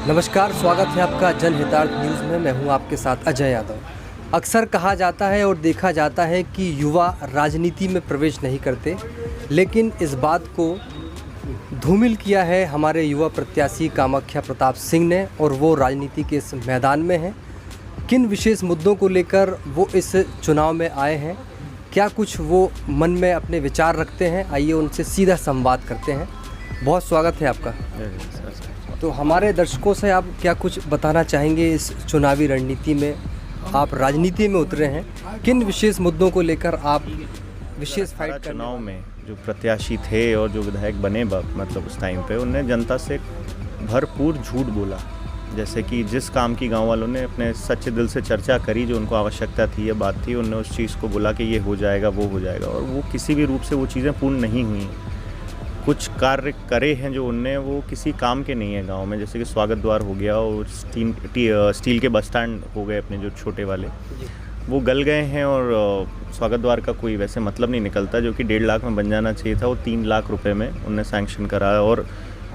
नमस्कार, स्वागत है आपका जनहितार्थ न्यूज़ में। मैं हूं आपके साथ अजय यादव। अक्सर कहा जाता है और देखा जाता है कि युवा राजनीति में प्रवेश नहीं करते, लेकिन इस बात को धूमिल किया है हमारे युवा प्रत्याशी कामाख्या प्रताप सिंह ने, और वो राजनीति के इस मैदान में हैं। किन विशेष मुद्दों को लेकर वो इस चुनाव में आए हैं, क्या कुछ वो मन में अपने विचार रखते हैं, आइए उनसे सीधा संवाद करते हैं। बहुत स्वागत है आपका। तो हमारे दर्शकों से आप क्या कुछ बताना चाहेंगे इस चुनावी रणनीति में? आप राजनीति में उतरे हैं, किन विशेष मुद्दों को लेकर आप विशेष फाइट करने? चुनाव में जो प्रत्याशी थे और जो विधायक बने मतलब उस टाइम पे उन्होंने जनता से भरपूर झूठ बोला। जैसे कि जिस काम की गांव वालों ने अपने सच्चे दिल से चर्चा करी, जो उनको आवश्यकता थी, ये बात थी, उन्होंने उस चीज़ को बोला कि ये हो जाएगा, वो हो जाएगा, और वो किसी भी रूप से वो चीज़ें पूर्ण नहीं हुई। कुछ कार्य करे हैं जो उनने, वो किसी काम के नहीं है गांव में। जैसे कि स्वागत द्वार हो गया और स्टील के बस स्टैंड हो गए अपने जो छोटे वाले, वो गल गए हैं। और स्वागत द्वार का कोई वैसे मतलब नहीं निकलता, जो कि 1.5 लाख में बन जाना चाहिए था, वो 3 लाख रुपए में उनने सैंक्शन करा। और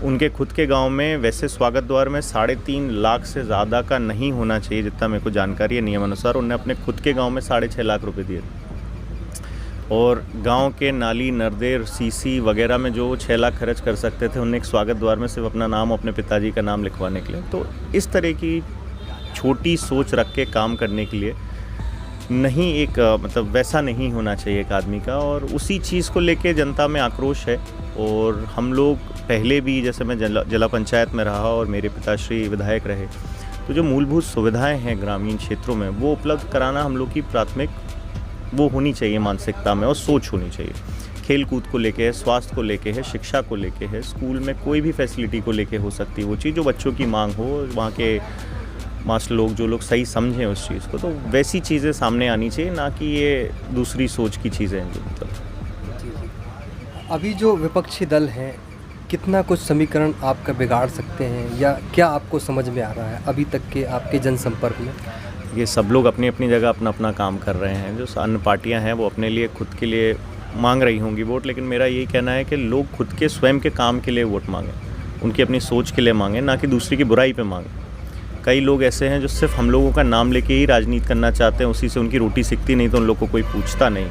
उनके खुद के गांव में वैसे स्वागत द्वार में 3.5 लाख से ज़्यादा का नहीं होना चाहिए, जितना मेरे को जानकारी है नियमानुसार। उन्होंने अपने खुद के गाँव में 6.5 लाख रुपये दिए, और गांव के नाली नर्दे सीसी वगैरह में जो 6 लाख खर्च कर सकते थे, उन्हें एक स्वागत द्वार में सिर्फ अपना नाम, अपने पिताजी का नाम लिखवाने के लिए। तो इस तरह की छोटी सोच रख के काम करने के लिए नहीं, एक मतलब वैसा नहीं होना चाहिए एक आदमी का। और उसी चीज़ को लेके जनता में आक्रोश है। और हम लोग पहले भी, जैसे मैं जिला पंचायत में रहा और मेरे पिताश्री विधायक रहे, तो जो मूलभूत सुविधाएँ हैं ग्रामीण क्षेत्रों में, वो उपलब्ध कराना हम लोग की प्राथमिक वो होनी चाहिए मानसिकता में, और सोच होनी चाहिए। खेल कूद को लेके है, स्वास्थ्य को लेके है, शिक्षा को लेके है, स्कूल में कोई भी फैसिलिटी को लेके हो सकती है वो चीज़, जो बच्चों की मांग हो, वहाँ के मास्टर लोग जो लोग सही समझें उस चीज़ को, तो वैसी चीज़ें सामने आनी चाहिए, ना कि ये दूसरी सोच की चीज़ें हैं जो मतलब। अभी जो विपक्षी दल हैं, कितना कुछ समीकरण आपका बिगाड़ सकते हैं, या क्या आपको समझ में आ रहा है अभी तक के आपके जनसंपर्क में? ये सब लोग अपनी अपनी जगह अपना अपना काम कर रहे हैं। जो अन्य पार्टियां हैं वो अपने लिए खुद के लिए मांग रही होंगी वोट, लेकिन मेरा यही कहना है कि लोग खुद के स्वयं के काम के लिए वोट मांगें, उनकी अपनी सोच के लिए मांगें, ना कि दूसरी की बुराई पे मांगें। कई लोग ऐसे हैं जो सिर्फ हम लोगों का नाम लेके ही राजनीति करना चाहते हैं, उसी से उनकी रोटी सिकती नहीं, तो उन लोग को कोई पूछता नहीं।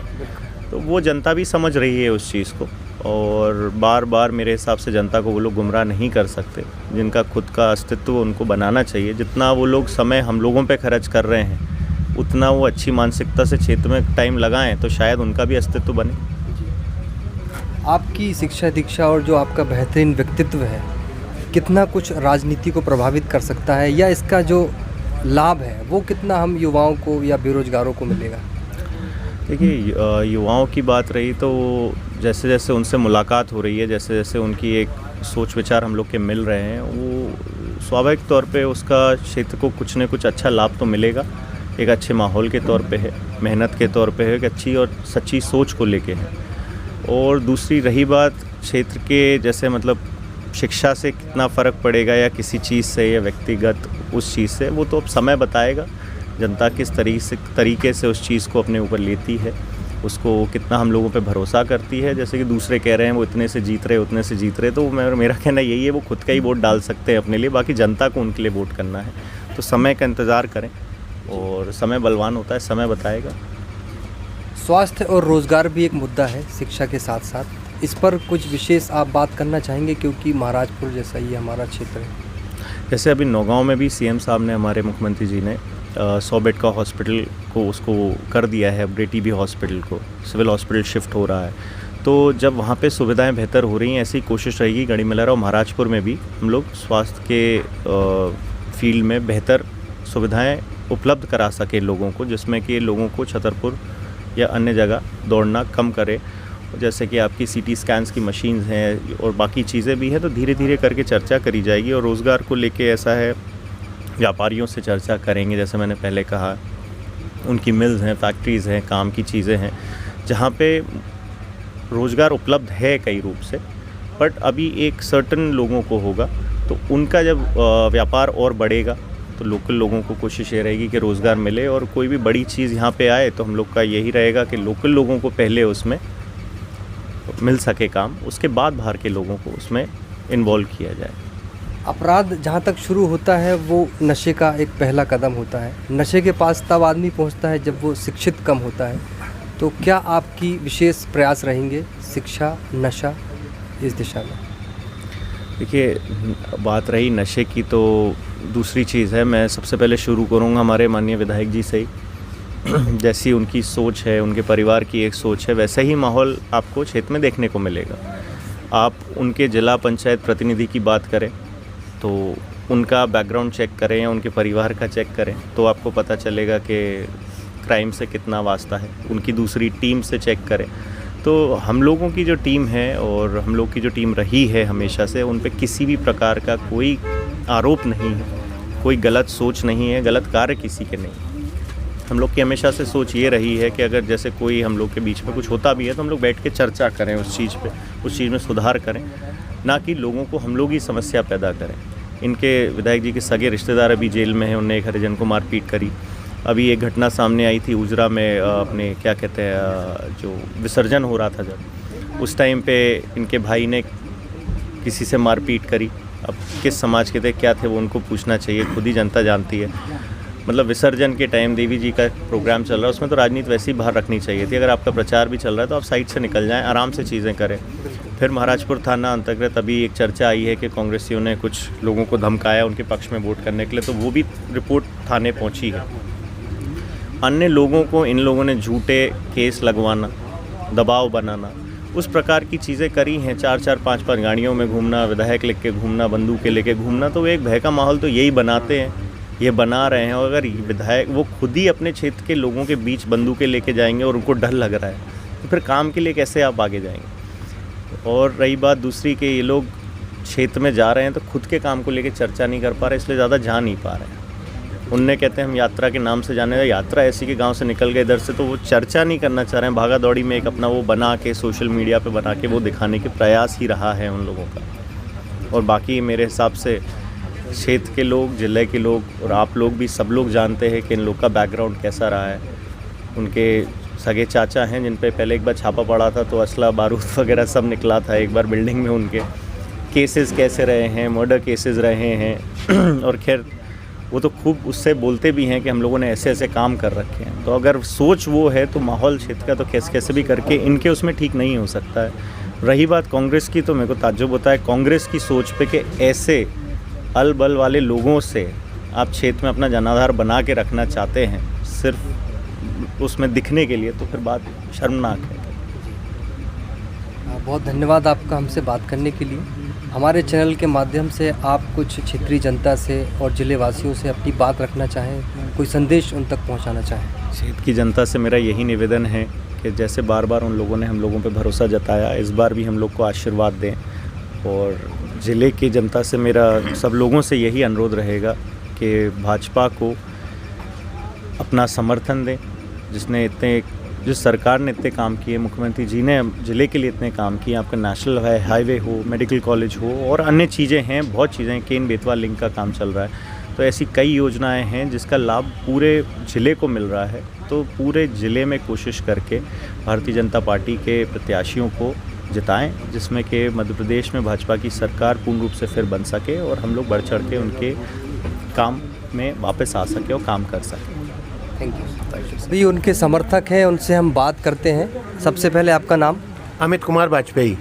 तो वो जनता भी समझ रही है उस चीज़ को, और बार बार मेरे हिसाब से जनता को वो लोग गुमराह नहीं कर सकते। जिनका खुद का अस्तित्व उनको बनाना चाहिए। जितना वो लोग समय हम लोगों पे खर्च कर रहे हैं, उतना वो अच्छी मानसिकता से क्षेत्र में टाइम लगाएं, तो शायद उनका भी अस्तित्व बने। आपकी शिक्षा दीक्षा और जो आपका बेहतरीन व्यक्तित्व है, कितना कुछ राजनीति को प्रभावित कर सकता है, या इसका जो लाभ है वो कितना हम युवाओं को या बेरोजगारों को मिलेगा? देखिए, युवाओं की बात रही तो जैसे जैसे उनसे मुलाकात हो रही है, जैसे जैसे उनकी एक सोच विचार हम लोग के मिल रहे हैं, वो स्वाभाविक तौर पे उसका क्षेत्र को कुछ न कुछ अच्छा लाभ तो मिलेगा। एक अच्छे माहौल के तौर पे है, मेहनत के तौर पे है, एक अच्छी और सच्ची सोच को लेके है। और दूसरी रही बात क्षेत्र के, जैसे मतलब शिक्षा से कितना फ़र्क पड़ेगा या किसी चीज़ से या व्यक्तिगत उस चीज़ से, वो तो अब समय बताएगा। जनता किस तरीके से उस चीज़ को अपने ऊपर लेती है, उसको कितना हम लोगों पे भरोसा करती है। जैसे कि दूसरे कह रहे हैं वो इतने से जीत रहे, उतने से जीत रहे, तो मेरा कहना यही है, वो खुद का ही वोट डाल सकते हैं अपने लिए, बाकी जनता को उनके लिए वोट करना है। तो समय का इंतज़ार करें, और समय बलवान होता है, समय बताएगा। स्वास्थ्य और रोज़गार भी एक मुद्दा है शिक्षा के साथ साथ, इस पर कुछ विशेष आप बात करना चाहेंगे, क्योंकि महाराजपुर जैसा ही हमारा क्षेत्र है। जैसे अभी नौगांव में भी सीएम साहब ने, हमारे मुख्यमंत्री जी ने 100 बेड का हॉस्पिटल को उसको कर दिया है अपडेट। टीबी हॉस्पिटल को सिविल हॉस्पिटल शिफ्ट हो रहा है। तो जब वहाँ पे सुविधाएं बेहतर हो रही हैं, ऐसी कोशिश रहेगी गढ़ीमलरा और महाराजपुर में भी हम लोग स्वास्थ्य के फील्ड में बेहतर सुविधाएं उपलब्ध करा सके लोगों को, जिसमें कि लोगों को छतरपुर या अन्य जगह दौड़ना कम करे। जैसे कि आपकी सीटी स्कैन्स की मशीन्स हैं और बाकी चीज़ें भी हैं, तो धीरे धीरे करके चर्चा करी जाएगी। और रोज़गार को लेके ऐसा है, व्यापारियों से चर्चा करेंगे, जैसे मैंने पहले कहा, उनकी मिल्स हैं, फैक्ट्रीज़ हैं, काम की चीज़ें हैं, जहाँ पे रोज़गार उपलब्ध है कई रूप से, बट अभी एक सर्टन लोगों को होगा, तो उनका जब व्यापार और बढ़ेगा, तो लोकल लोगों को कोशिश ये रहेगी कि रोज़गार मिले। और कोई भी बड़ी चीज़ यहाँ पे आए तो हम लोग का यही रहेगा कि लोकल लोगों को पहले उसमें मिल सके काम, उसके बाद बाहर के लोगों को उसमें इन्वॉल्व किया जाए। अपराध जहाँ तक शुरू होता है वो नशे का एक पहला कदम होता है। नशे के पास तब आदमी पहुँचता है जब वो शिक्षित कम होता है। तो क्या आपकी विशेष प्रयास रहेंगे शिक्षा नशा इस दिशा में? देखिए, बात रही नशे की तो दूसरी चीज़ है। मैं सबसे पहले शुरू करूँगा हमारे माननीय विधायक जी से ही। जैसी उनकी सोच है, उनके परिवार की एक सोच है, वैसा ही माहौल आपको क्षेत्र में देखने को मिलेगा। आप उनके जिला पंचायत प्रतिनिधि की बात करें तो उनका बैकग्राउंड चेक करें या उनके परिवार का चेक करें तो आपको पता चलेगा कि क्राइम से कितना वास्ता है। उनकी दूसरी टीम से चेक करें तो हम लोगों की जो टीम है और हम लोग की जो टीम रही है हमेशा से, उन पे किसी भी प्रकार का कोई आरोप नहीं है, कोई गलत सोच नहीं है, गलत कार्य किसी के नहीं। हम लोग की हमेशा से सोच ये रही है कि अगर जैसे कोई हम लोग के बीच में कुछ होता भी है तो हम लोग बैठ के चर्चा करें उस चीज़ पे, उस चीज़ में सुधार करें, ना कि लोगों को हम लोग ही समस्या पैदा करें। इनके विधायक जी के सगे रिश्तेदार अभी जेल में हैं, उनने एक हरिजन को मारपीट करी। अभी एक घटना सामने आई थी उजरा में, अपने क्या कहते हैं, जो विसर्जन हो रहा था जब, उस टाइम पे इनके भाई ने किसी से मारपीट करी। अब किस समाज के थे क्या थे वो उनको पूछना चाहिए, खुद ही जनता जानती है। मतलब विसर्जन के टाइम देवी जी का प्रोग्राम चल रहा है, उसमें तो राजनीति वैसे ही बाहर रखनी चाहिए थी। अगर आपका प्रचार भी चल रहा है तो आप साइड से निकल जाएं, आराम से चीज़ें करें। फिर महाराजपुर थाना अंतर्गत अभी एक चर्चा आई है कि कांग्रेसियों ने कुछ लोगों को धमकाया उनके पक्ष में वोट करने के लिए, तो वो भी रिपोर्ट थाने पहुंची है। अन्य लोगों को इन लोगों ने झूठे केस लगवाना, दबाव बनाना, उस प्रकार की चीज़ें करी हैं। 4-4, 5-5 गाड़ियों में घूमना, विधायक लेके घूमना, बंदूकें लेके घूमना, तो एक भय का माहौल तो यही बनाते हैं, ये बना रहे हैं। और अगर विधायक वो खुद ही अपने क्षेत्र के लोगों के बीच बंदूकें लेके जाएंगे और उनको डर लग रहा है तो फिर काम के लिए कैसे आप आगे जाएंगे? और रही बात दूसरी कि ये लोग क्षेत्र में जा रहे हैं तो खुद के काम को लेके चर्चा नहीं कर पा रहे, इसलिए ज़्यादा जा नहीं पा रहे हैं। उनने कहते हैं हम यात्रा के नाम से जाने, यात्रा ऐसी कि गांव से निकल गए इधर से, तो वो चर्चा नहीं करना चाह रहे हैं। भागा दौड़ी में एक अपना वो बना के सोशल मीडिया पे बना के वो दिखाने के प्रयास ही रहा है उन लोगों का। और बाकी मेरे हिसाब से क्षेत्र के लोग, जिले के लोग और आप लोग भी सब लोग जानते हैं कि इन लोग का बैकग्राउंड कैसा रहा है। उनके सगे चाचा हैं जिन पे पहले एक बार छापा पड़ा था तो असला बारूद वगैरह सब निकला था एक बार बिल्डिंग में, उनके केसेस कैसे रहे हैं, मर्डर केसेस रहे हैं। और खैर वो तो खूब उससे बोलते भी हैं कि हम लोगों ने ऐसे ऐसे काम कर रखे हैं। तो अगर सोच वो है तो माहौल क्षेत्र का तो कैसे कैसे भी करके इनके उसमें ठीक नहीं हो सकता है। रही बात कांग्रेस की, तो मेरे को ताज्जुब होता है कांग्रेस की सोच पे कि ऐसे अल बल वाले लोगों से आप क्षेत्र में अपना जनाधार बना के रखना चाहते हैं सिर्फ उसमें दिखने के लिए, तो फिर बात शर्मनाक है। बहुत धन्यवाद आपका हमसे बात करने के लिए। हमारे चैनल के माध्यम से आप कुछ क्षेत्रीय जनता से और ज़िले वासियों से अपनी बात रखना चाहें, कोई संदेश उन तक पहुंचाना चाहें? क्षेत्र की जनता से मेरा यही निवेदन है कि जैसे बार बार उन लोगों ने हम लोगों पे भरोसा जताया, इस बार भी हम लोग को आशीर्वाद दें। और ज़िले की जनता से मेरा सब लोगों से यही अनुरोध रहेगा कि भाजपा को अपना समर्थन दें, जिस सरकार ने इतने काम किए, मुख्यमंत्री जी ने ज़िले के लिए इतने काम किए। आपका नेशनल हाईवे हो, मेडिकल कॉलेज हो और अन्य चीज़ें हैं, बहुत चीज़ें हैं, केन बेतवा लिंक का काम चल रहा है। तो ऐसी कई योजनाएं हैं जिसका लाभ पूरे ज़िले को मिल रहा है। तो पूरे ज़िले में कोशिश करके भारतीय जनता पार्टी के प्रत्याशियों को जिताएं, जिसमें कि मध्य प्रदेश में भाजपा की सरकार पूर्ण रूप से फिर बन सके और हम लोग बढ़ चढ़ के उनके काम में वापस आ सके और काम कर सकें। Thank you. भी उनके समर्थक हैं, उनसे हम बात करते हैं। सबसे पहले आपका नाम? अमित कुमार वाजपेयी।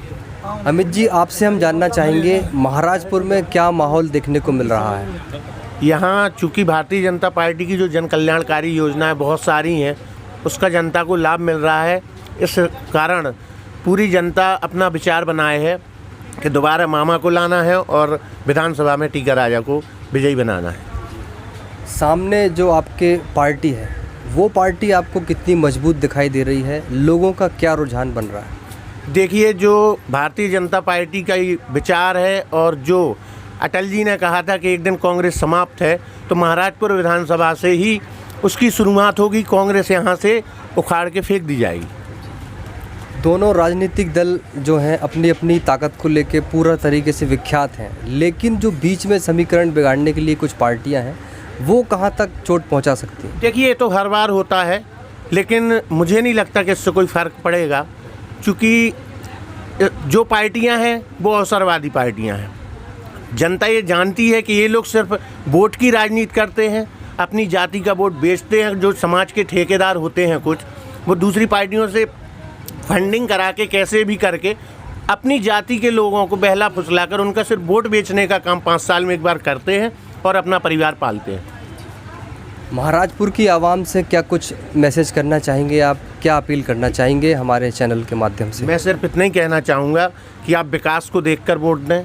अमित जी, आपसे हम जानना चाहेंगे महाराजपुर में क्या माहौल देखने को मिल रहा है? यहाँ चूँकि भारतीय जनता पार्टी की जो जन कल्याणकारी योजनाएं बहुत सारी हैं, उसका जनता को लाभ मिल रहा है। इस कारण पूरी जनता अपना विचार बनाए है कि दोबारा मामा को लाना है और विधानसभा में टीका राजा को विजयी बनाना है। सामने जो आपके पार्टी है वो पार्टी आपको कितनी मजबूत दिखाई दे रही है? लोगों का क्या रुझान बन रहा है? देखिए, जो भारतीय जनता पार्टी का ये विचार है और जो अटल जी ने कहा था कि एक दिन कांग्रेस समाप्त है, तो महाराजपुर विधानसभा से ही उसकी शुरुआत होगी। कांग्रेस यहाँ से उखाड़ के फेंक दी जाएगी। दोनों राजनीतिक दल जो हैं अपनी अपनी ताकत को लेके पूरा तरीके से विख्यात हैं, लेकिन जो बीच में समीकरण बिगाड़ने के लिए कुछ पार्टियां हैं वो कहां तक चोट पहुंचा सकती हैं? देखिए, ये तो हर बार होता है, लेकिन मुझे नहीं लगता कि इससे कोई फ़र्क पड़ेगा, क्योंकि जो पार्टियां हैं वो अवसरवादी पार्टियां हैं। जनता ये जानती है कि ये लोग सिर्फ वोट की राजनीति करते हैं, अपनी जाति का वोट बेचते हैं। जो समाज के ठेकेदार होते हैं कुछ, वो दूसरी पार्टियों से फंडिंग करा के कैसे भी करके अपनी जाति के लोगों को बहला फुसलाकर उनका सिर्फ वोट बेचने का काम 5 साल में एक बार करते हैं और अपना परिवार पालते हैं। महाराजपुर की आवाम से क्या कुछ मैसेज करना चाहेंगे आप, क्या अपील करना चाहेंगे हमारे चैनल के माध्यम से? मैं सिर्फ इतना ही कहना चाहूँगा कि आप विकास को देखकर वोट दें।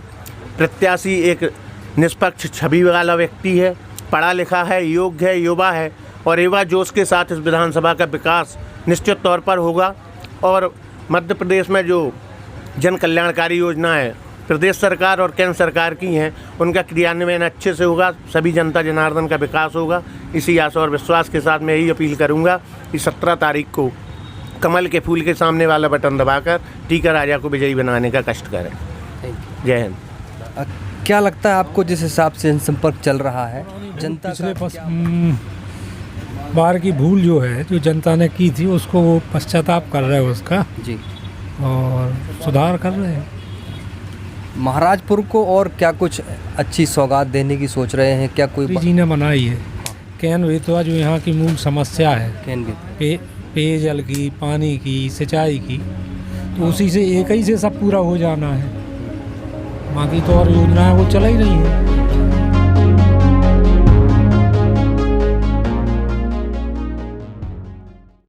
प्रत्याशी एक निष्पक्ष छवि वाला व्यक्ति है, पढ़ा लिखा है, योग्य है, युवा है और युवा जोश के साथ इस विधानसभा का विकास निश्चित तौर पर होगा। और मध्य प्रदेश में जो जन कल्याणकारी योजना है प्रदेश सरकार और केंद्र सरकार की हैं, उनका क्रियान्वयन अच्छे से होगा, सभी जनता जनार्दन का विकास होगा। इसी आशा और विश्वास के साथ मैं यही अपील करूंगा कि 17 तारीख को कमल के फूल के सामने वाला बटन दबाकर टीका राजा को विजयी बनाने का कष्ट करें। जय हिंद। क्या लगता है आपको, जिस हिसाब से जनसंपर्क चल रहा है, जनता बार की भूल जो है जो जनता ने की थी उसको वो पश्चाताप कर रहे हैं उसका जी, और सुधार कर रहे हैं। महाराजपुर को और क्या कुछ अच्छी सौगात देने की सोच रहे हैं? क्या कोई जी ने बनाई है कैन वेतवा जो यहाँ की मूल समस्या है, कैन भी पेयजल की, पानी की, सिंचाई की, तो उसी से एक ही से सब पूरा हो जाना है। बाकी तो और योजनाएं वो चला ही नहीं है।